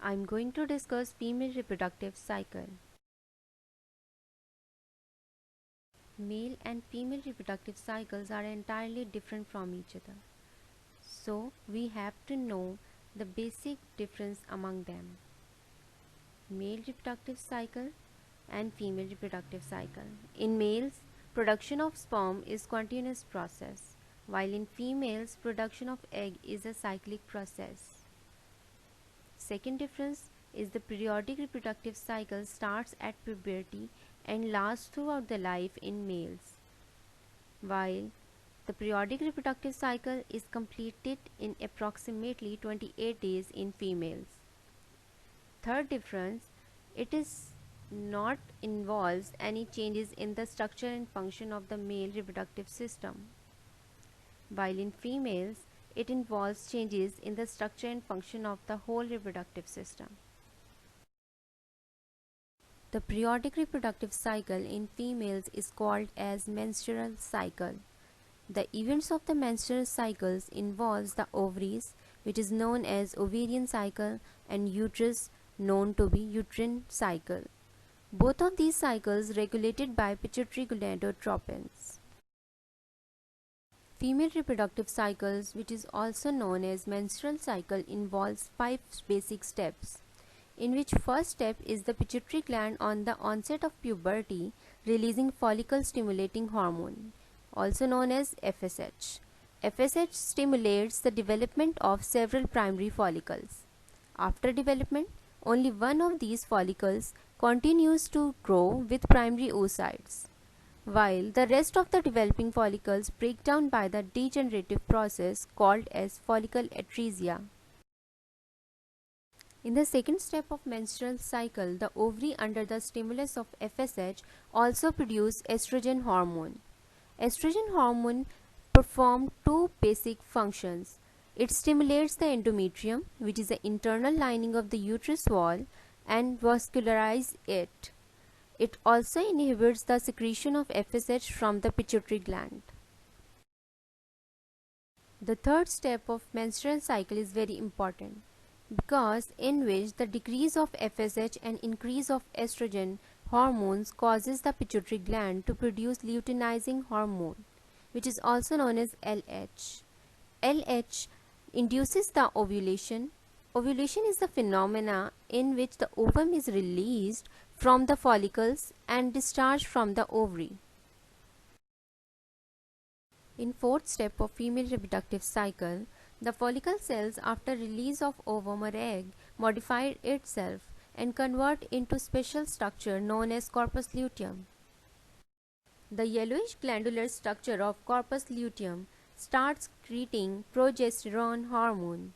I'm going to discuss female reproductive cycle. Male and female reproductive cycles are entirely different from each other. So we have to know the basic difference among them. Male reproductive cycle and female reproductive cycle. In males, production of sperm is continuous process, while in females, production of egg is a cyclic process. Second difference is the periodic reproductive cycle starts at puberty and lasts throughout the life in males, while the periodic reproductive cycle is completed in approximately 28 days in females. Third difference, it is not involves any changes in the structure and function of the male reproductive system, while in females it involves changes in the structure and function of the whole reproductive system. The periodic reproductive cycle in females is called as menstrual cycle. The events of the menstrual cycles involves the ovaries, which is known as ovarian cycle, and uterus, known to be uterine cycle. Both of these cycles regulated by pituitary gonadotropins. Female reproductive cycles, which is also known as menstrual cycle, involves 5 basic steps, in which first step is the pituitary gland on the onset of puberty releasing follicle stimulating hormone, also known as FSH. FSH stimulates the development of several primary follicles. After development, only one of these follicles continues to grow with primary oocytes, while the rest of the developing follicles break down by the degenerative process called as follicle atresia. In the second step of menstrual cycle, the ovary under the stimulus of FSH also produce estrogen hormone. Estrogen hormone performs two basic functions. It stimulates the endometrium, which is the internal lining of the uterus wall, and vascularizes it. It also inhibits the secretion of FSH from the pituitary gland. The third step of menstrual cycle is very important, because in which the decrease of FSH and increase of estrogen hormones causes the pituitary gland to produce luteinizing hormone, which is also known as LH. LH induces the ovulation. Ovulation is the phenomena in which the ovum is released from the follicles and discharged from the ovary. In fourth step of female reproductive cycle, the follicle cells after release of ovum or egg modify itself and convert into special structure known as corpus luteum. The yellowish glandular structure of corpus luteum starts secreting progesterone hormone.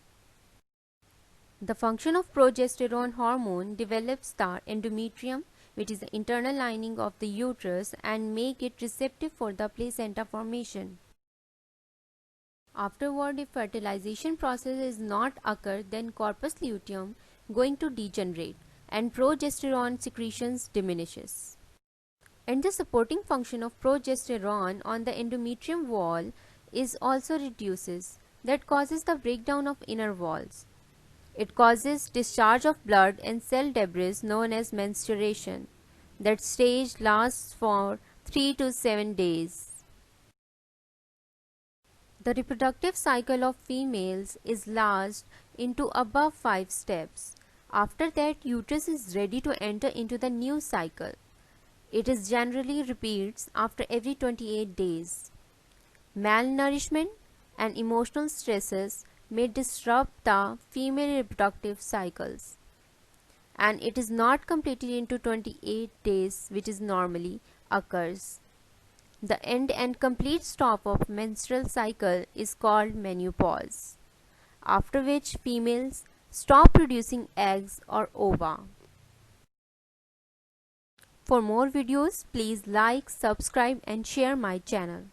The function of progesterone hormone develops the endometrium, which is the internal lining of the uterus, and make it receptive for the placenta formation. Afterward, if fertilization process is not occurred, then corpus luteum going to degenerate and progesterone secretions diminishes. And the supporting function of progesterone on the endometrium wall is also reduces, that causes the breakdown of inner walls. It causes discharge of blood and cell debris known as menstruation. That stage lasts for 3 to 7 days. The reproductive cycle of females is large into above 5 steps. After that, uterus is ready to enter into the new cycle. It is generally repeats after every 28 days. Malnourishment and emotional stresses may disrupt the female reproductive cycles, and it is not completed into 28 days, which is normally occurs. The end and complete stop of menstrual cycle is called menopause, after which females stop producing eggs or ova. For more videos, please like, subscribe and share my channel.